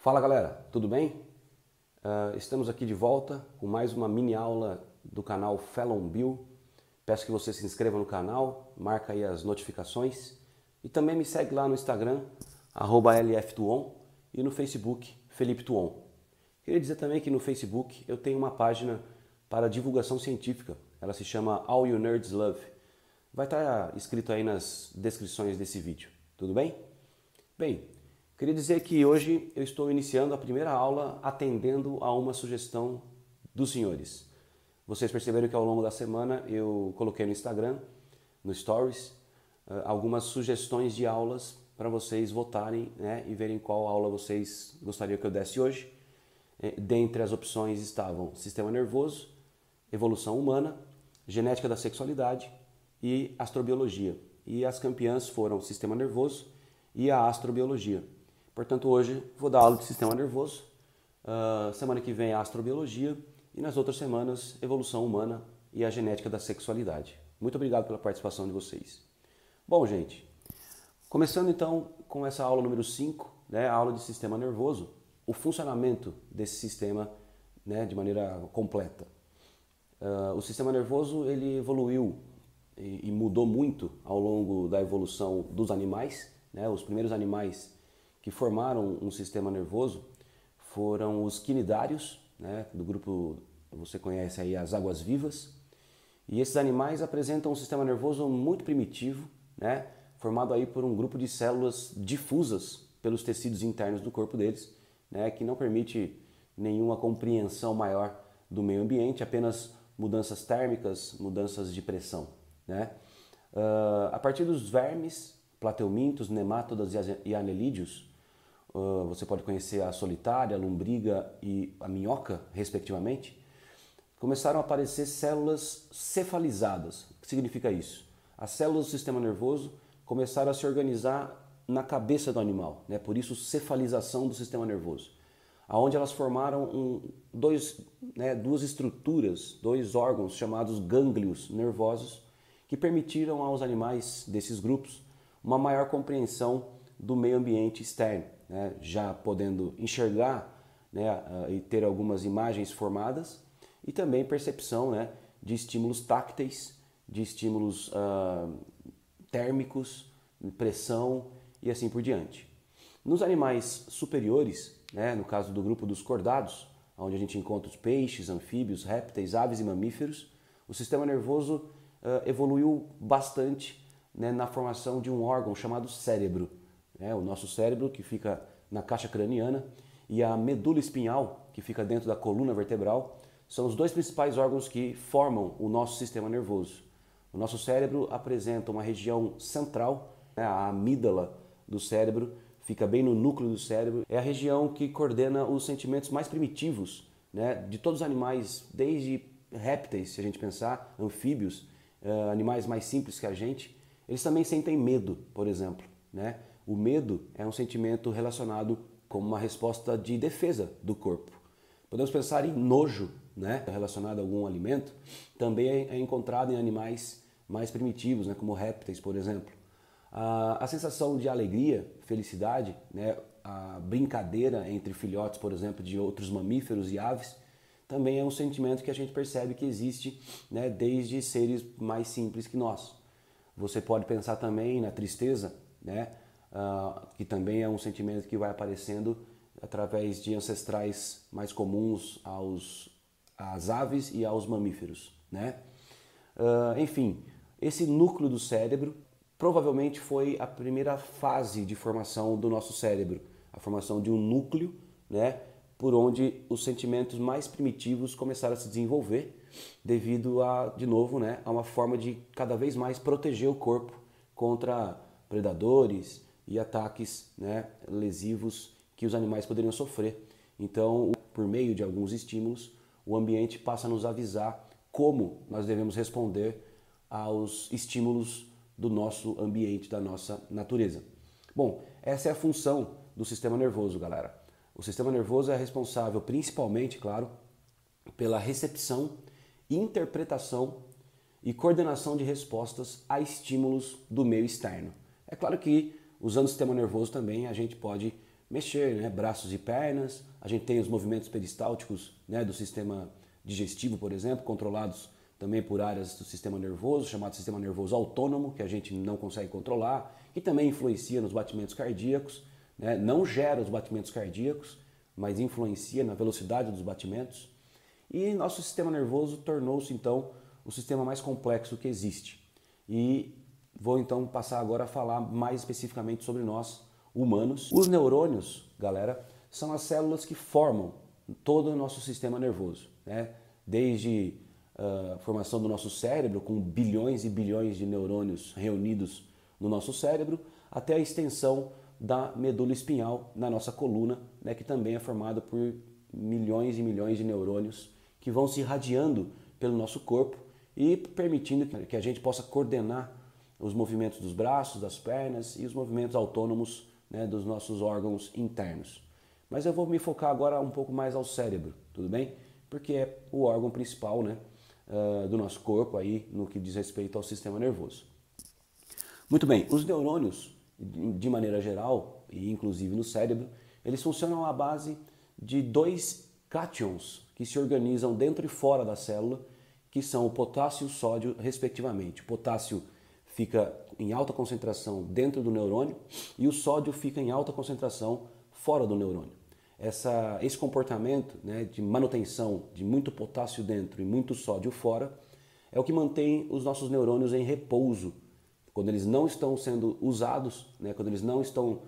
Fala galera, tudo bem? Estamos aqui de volta com mais uma mini aula do canal Felon Bill. Peço que você se inscreva no canal, marca aí as notificações e também me segue lá no Instagram, @lftuon, e no Facebook, Felipe Tuon. Queria dizer também que no Facebook eu tenho uma página para divulgação científica, ela se chama All You Nerds Love. Vai estar escrito aí nas descrições desse vídeo, tudo bem? Bem, queria dizer que hoje eu estou iniciando a primeira aula atendendo a uma sugestão dos senhores. Vocês perceberam que ao longo da semana eu coloquei no Instagram, no Stories, algumas sugestões de aulas para vocês votarem, né, e verem qual aula vocês gostariam que eu desse hoje. Dentre as opções estavam sistema nervoso, evolução humana, genética da sexualidade e astrobiologia. E as campeãs foram sistema nervoso e a astrobiologia. Portanto, hoje vou dar aula de sistema nervoso, semana que vem a astrobiologia e nas outras semanas evolução humana e a genética da sexualidade. Muito obrigado pela participação de vocês. Bom, gente, começando então com essa aula número 5, né, a aula de sistema nervoso, o funcionamento desse sistema, né, de maneira completa. O sistema nervoso ele evoluiu e mudou muito ao longo da evolução dos animais, né? Os primeiros animais que formaram um sistema nervoso foram os quinidários, né? Do grupo, você conhece aí as águas-vivas, e esses animais apresentam um sistema nervoso muito primitivo, né? Formado aí por um grupo de células difusas pelos tecidos internos do corpo deles, né? Que não permite nenhuma compreensão maior do meio ambiente, apenas mudanças térmicas, mudanças de pressão, né? A partir dos vermes, plateumintos, nemátodas e anelídeos, você pode conhecer a solitária, a lombriga e a minhoca, respectivamente, começaram a aparecer células cefalizadas. O que significa isso? As células do sistema nervoso começaram a se organizar na cabeça do animal, né? Por isso cefalização do sistema nervoso, onde elas formaram duas estruturas, dois órgãos chamados gânglios nervosos, que permitiram aos animais desses grupos uma maior compreensão do meio ambiente externo, né? Já podendo enxergar, né, e ter algumas imagens formadas, e também percepção, né, de estímulos tácteis, de estímulos térmicos, pressão e assim por diante. Nos animais superiores, né, no caso do grupo dos cordados, onde a gente encontra os peixes, anfíbios, répteis, aves e mamíferos, o sistema nervoso evoluiu bastante, né, na formação de um órgão chamado cérebro. O nosso cérebro, que fica na caixa craniana, e a medula espinhal, que fica dentro da coluna vertebral, são os dois principais órgãos que formam o nosso sistema nervoso. O nosso cérebro apresenta uma região central, né, a amígdala do cérebro, fica bem no núcleo do cérebro, é a região que coordena os sentimentos mais primitivos, né, de todos os animais, desde répteis, se a gente pensar, anfíbios, animais mais simples que a gente, eles também sentem medo, por exemplo, né? O medo é um sentimento relacionado com uma resposta de defesa do corpo. Podemos pensar em nojo, né, relacionado a algum alimento, também é encontrado em animais mais primitivos, né, como répteis, por exemplo. A sensação de alegria, felicidade, né, a brincadeira entre filhotes, por exemplo, de outros mamíferos e aves, também é um sentimento que a gente percebe que existe, né, desde seres mais simples que nós. Você pode pensar também na tristeza, né, que também é um sentimento que vai aparecendo através de ancestrais mais comuns às aves e aos mamíferos, né? Enfim, esse núcleo do cérebro provavelmente foi a primeira fase de formação do nosso cérebro, a formação de um núcleo, né, por onde os sentimentos mais primitivos começaram a se desenvolver, devido de novo, né, a uma forma de cada vez mais proteger o corpo contra predadores e ataques, né, lesivos que os animais poderiam sofrer. Então, por meio de alguns estímulos, o ambiente passa a nos avisar como nós devemos responder aos estímulos do nosso ambiente, da nossa natureza. Bom, essa é a função do sistema nervoso, galera. O sistema nervoso é responsável principalmente, claro, pela recepção, interpretação e coordenação de respostas a estímulos do meio externo. É claro que usando o sistema nervoso também a gente pode mexer, né, braços e pernas. A gente tem os movimentos peristálticos, né, do sistema digestivo, por exemplo, controlados também por áreas do sistema nervoso, chamado sistema nervoso autônomo, que a gente não consegue controlar, que também influencia nos batimentos cardíacos, né, não gera os batimentos cardíacos, mas influencia na velocidade dos batimentos. E nosso sistema nervoso tornou-se então o sistema mais complexo que existe. E vou então passar agora a falar mais especificamente sobre nós, humanos. Os neurônios, galera, são as células que formam todo o nosso sistema nervoso, né? Desde a formação do nosso cérebro, com bilhões e bilhões de neurônios reunidos no nosso cérebro, até a extensão da medula espinhal na nossa coluna, né, que também é formada por milhões e milhões de neurônios que vão se irradiando pelo nosso corpo e permitindo que a gente possa coordenar os movimentos dos braços, das pernas e os movimentos autônomos, né, dos nossos órgãos internos. Mas eu vou me focar agora um pouco mais ao cérebro, tudo bem? Porque é o órgão principal, né, do nosso corpo aí no que diz respeito ao sistema nervoso. Muito bem, os neurônios, de maneira geral, e inclusive no cérebro, eles funcionam à base de dois cátions que se organizam dentro e fora da célula, que são o potássio e o sódio, respectivamente. O potássio fica em alta concentração dentro do neurônio e o sódio fica em alta concentração fora do neurônio. Esse comportamento, né, de manutenção de muito potássio dentro e muito sódio fora é o que mantém os nossos neurônios em repouso. Quando eles não estão sendo usados, né, quando eles não estão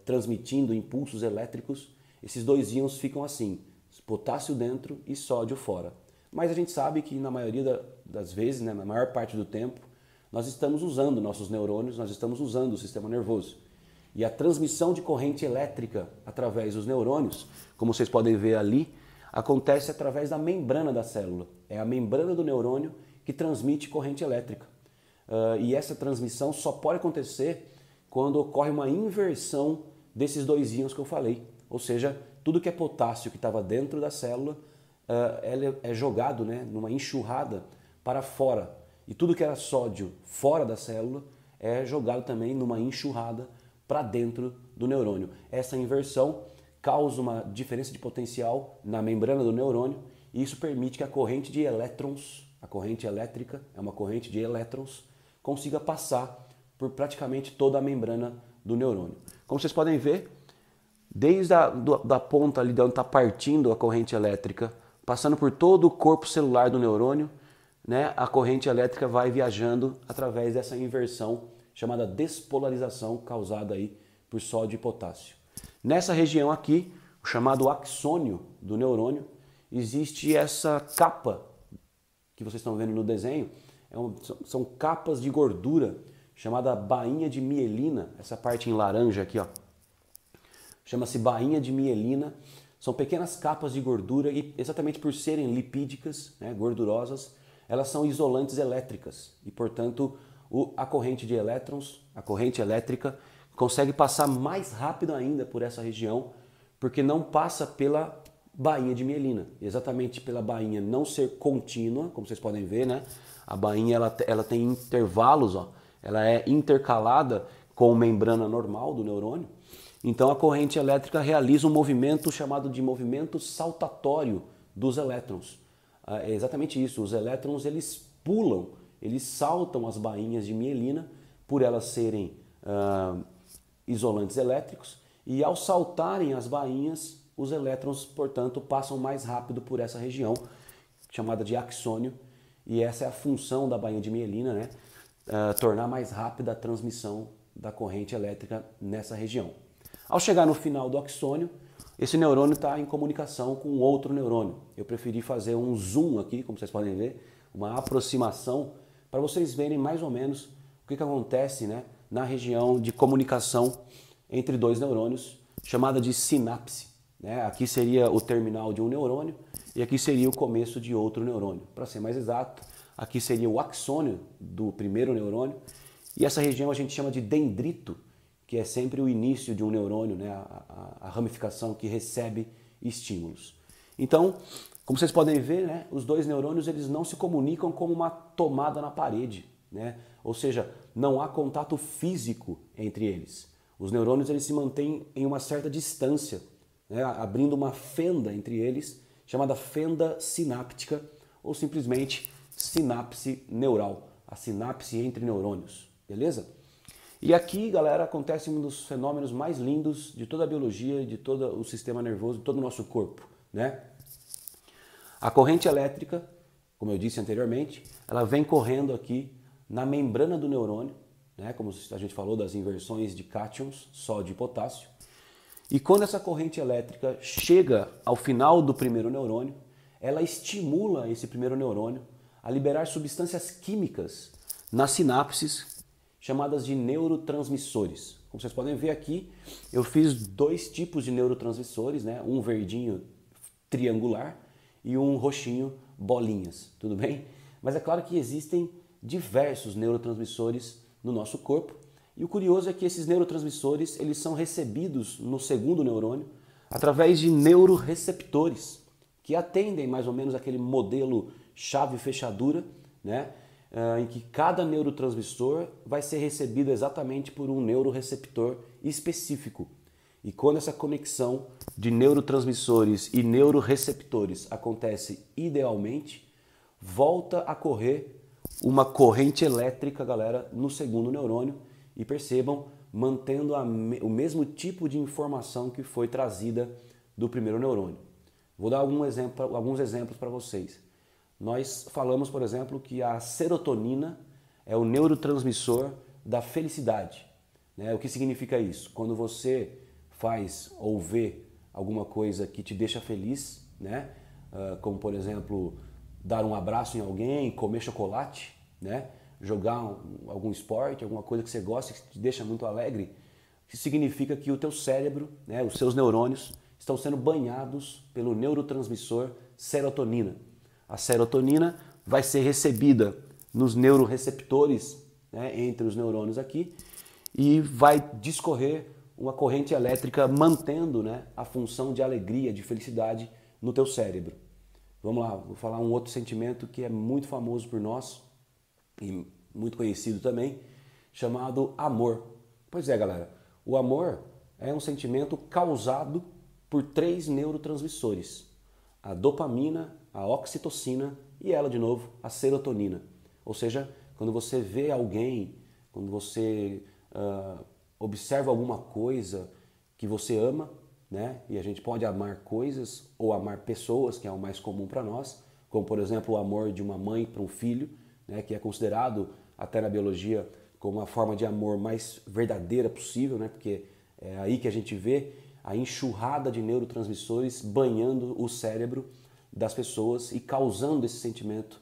transmitindo impulsos elétricos, esses dois íons ficam assim, potássio dentro e sódio fora. Mas a gente sabe que na maioria das vezes, né, na maior parte do tempo, nós estamos usando nossos neurônios, nós estamos usando o sistema nervoso. E a transmissão de corrente elétrica através dos neurônios, como vocês podem ver ali, acontece através da membrana da célula. É a membrana do neurônio que transmite corrente elétrica. E essa transmissão só pode acontecer quando ocorre uma inversão desses dois íons que eu falei. Ou seja, tudo que é potássio que estava dentro da célula é jogado, né, numa enxurrada para fora. E tudo que era sódio fora da célula é jogado também numa enxurrada para dentro do neurônio. Essa inversão causa uma diferença de potencial na membrana do neurônio e isso permite que a corrente de elétrons, a corrente elétrica é uma corrente de elétrons, consiga passar por praticamente toda a membrana do neurônio. Como vocês podem ver, desde da ponta ali de onde está partindo a corrente elétrica, passando por todo o corpo celular do neurônio, né, a corrente elétrica vai viajando através dessa inversão chamada despolarização causada aí por sódio e potássio. Nessa região aqui, o chamado axônio do neurônio, existe essa capa que vocês estão vendo no desenho, são capas de gordura chamada bainha de mielina, essa parte em laranja aqui, ó. Chama-se bainha de mielina, são pequenas capas de gordura e exatamente por serem lipídicas, né, gordurosas, elas são isolantes elétricas e, portanto, a corrente de elétrons, a corrente elétrica, consegue passar mais rápido ainda por essa região, porque não passa pela bainha de mielina. Exatamente pela bainha não ser contínua, como vocês podem ver, né? A bainha ela tem intervalos, ó, ela é intercalada com a membrana normal do neurônio. Então a corrente elétrica realiza um movimento chamado de movimento saltatório dos elétrons. É exatamente isso, os elétrons eles pulam, eles saltam as bainhas de mielina por elas serem isolantes elétricos e ao saltarem as bainhas, os elétrons, portanto, passam mais rápido por essa região chamada de axônio e essa é a função da bainha de mielina, né? Tornar mais rápida a transmissão da corrente elétrica nessa região. Ao chegar no final do axônio, esse neurônio está em comunicação com outro neurônio. Eu preferi fazer um zoom aqui, como vocês podem ver, uma aproximação, para vocês verem mais ou menos o que acontece, né, na região de comunicação entre dois neurônios, chamada de sinapse. Né? Aqui seria o terminal de um neurônio e aqui seria o começo de outro neurônio. Para ser mais exato, aqui seria o axônio do primeiro neurônio e essa região a gente chama de dendrito, que é sempre o início de um neurônio, né? a ramificação que recebe estímulos. Então, como vocês podem ver, né? Os dois neurônios eles não se comunicam como uma tomada na parede, né? Ou seja, não há contato físico entre eles. Os neurônios eles se mantêm em uma certa distância, né, abrindo uma fenda entre eles, chamada fenda sináptica, ou simplesmente sinapse neural, a sinapse entre neurônios, beleza? E aqui, galera, acontece um dos fenômenos mais lindos de toda a biologia, de todo o sistema nervoso, de todo o nosso corpo, né? A corrente elétrica, como eu disse anteriormente, ela vem correndo aqui na membrana do neurônio, né? Como a gente falou das inversões de cátions, sódio e potássio. E quando essa corrente elétrica chega ao final do primeiro neurônio, ela estimula esse primeiro neurônio a liberar substâncias químicas nas sinapses, chamadas de neurotransmissores. Como vocês podem ver aqui, eu fiz dois tipos de neurotransmissores, né? Um verdinho triangular e um roxinho bolinhas, tudo bem? Mas é claro que existem diversos neurotransmissores no nosso corpo, e o curioso é que esses neurotransmissores eles são recebidos no segundo neurônio através de neuroreceptores, que atendem mais ou menos aquele modelo chave-fechadura, né? Em que cada neurotransmissor vai ser recebido exatamente por um neuroreceptor específico. E quando essa conexão de neurotransmissores e neuroreceptores acontece idealmente, volta a correr uma corrente elétrica, galera, no segundo neurônio, e percebam, mantendo o mesmo tipo de informação que foi trazida do primeiro neurônio. Vou dar alguns exemplos para vocês. Nós falamos, por exemplo, que a serotonina é o neurotransmissor da felicidade, né? O que significa isso? Quando você faz ou vê alguma coisa que te deixa feliz, né? Como, por exemplo, dar um abraço em alguém, comer chocolate, né? Jogar algum esporte, alguma coisa que você gosta, que te deixa muito alegre, que significa que o teu cérebro, né, os seus neurônios, estão sendo banhados pelo neurotransmissor serotonina. A serotonina vai ser recebida nos neuroreceptores, né, entre os neurônios aqui, e vai discorrer uma corrente elétrica mantendo, né, a função de alegria, de felicidade no teu cérebro. Vamos lá, vou falar um outro sentimento que é muito famoso por nós e muito conhecido também, chamado amor. Pois é, galera, o amor é um sentimento causado por 3 neurotransmissores: a dopamina, a oxitocina e ela de novo, a serotonina. Ou seja, quando você vê alguém, quando você observa alguma coisa que você ama, né? E a gente pode amar coisas ou amar pessoas, que é o mais comum para nós, como por exemplo o amor de uma mãe para um filho, né? Que é considerado até na biologia como a forma de amor mais verdadeira possível, né? Porque é aí que a gente vê a enxurrada de neurotransmissores banhando o cérebro das pessoas e causando esse sentimento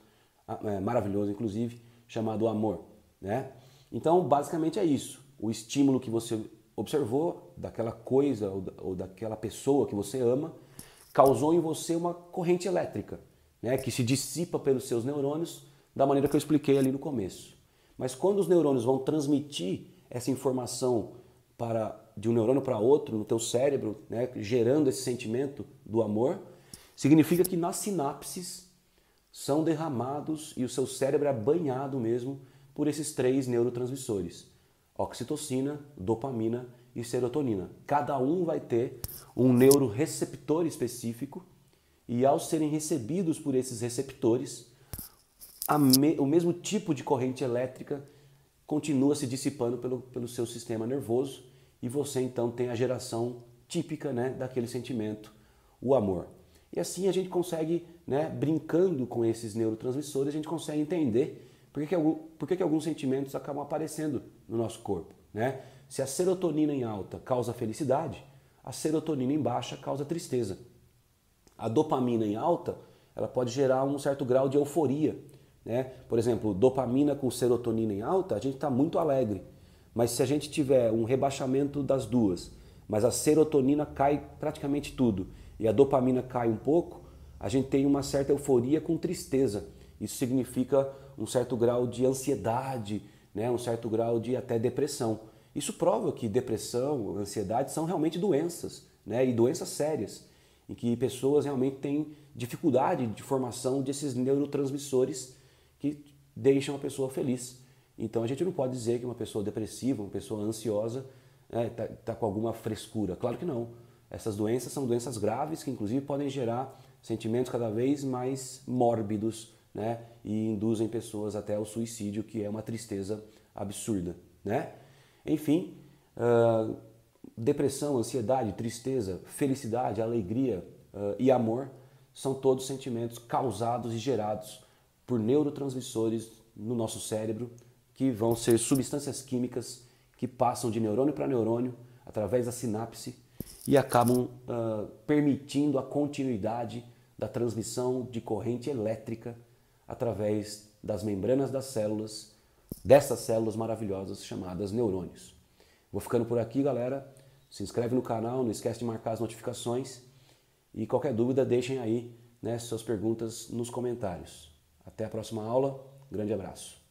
maravilhoso, inclusive, chamado amor, né? Então, basicamente é isso. O estímulo que você observou daquela coisa ou daquela pessoa que você ama causou em você uma corrente elétrica, né, que se dissipa pelos seus neurônios da maneira que eu expliquei ali no começo. Mas quando os neurônios vão transmitir essa informação de um neurônio para outro no teu cérebro, né, gerando esse sentimento do amor, significa que nas sinapses são derramados e o seu cérebro é banhado mesmo por esses 3 neurotransmissores: oxitocina, dopamina e serotonina. Cada um vai ter um neuroreceptor específico e ao serem recebidos por esses receptores, o mesmo tipo de corrente elétrica continua se dissipando pelo seu sistema nervoso e você então tem a geração típica, né, daquele sentimento, o amor. E assim a gente consegue, né, brincando com esses neurotransmissores, a gente consegue entender por que alguns sentimentos acabam aparecendo no nosso corpo, né? Se a serotonina em alta causa felicidade, a serotonina em baixa causa tristeza. A dopamina em alta, ela pode gerar um certo grau de euforia, né? Por exemplo, dopamina com serotonina em alta, a gente está muito alegre. Mas se a gente tiver um rebaixamento das duas, mas a serotonina cai praticamente tudo e a dopamina cai um pouco, a gente tem uma certa euforia com tristeza. Isso significa um certo grau de ansiedade, né? Um certo grau de até depressão. Isso prova que depressão, ansiedade são realmente doenças, né? E doenças sérias, em que pessoas realmente têm dificuldade de formação desses neurotransmissores que deixam a pessoa feliz. Então a gente não pode dizer que uma pessoa depressiva, uma pessoa ansiosa, tá com alguma frescura. Claro que não. Essas doenças são doenças graves que inclusive podem gerar sentimentos cada vez mais mórbidos, né? E induzem pessoas até ao suicídio, que é uma tristeza absurda, né? Enfim, depressão, ansiedade, tristeza, felicidade, alegria e amor são todos sentimentos causados e gerados por neurotransmissores no nosso cérebro, que vão ser substâncias químicas que passam de neurônio para neurônio através da sinapse e acabam permitindo a continuidade da transmissão de corrente elétrica através das membranas das células, dessas células maravilhosas chamadas neurônios. Vou ficando por aqui, galera. Se inscreve no canal, não esquece de marcar as notificações e qualquer dúvida deixem aí, né, suas perguntas nos comentários. Até a próxima aula, grande abraço.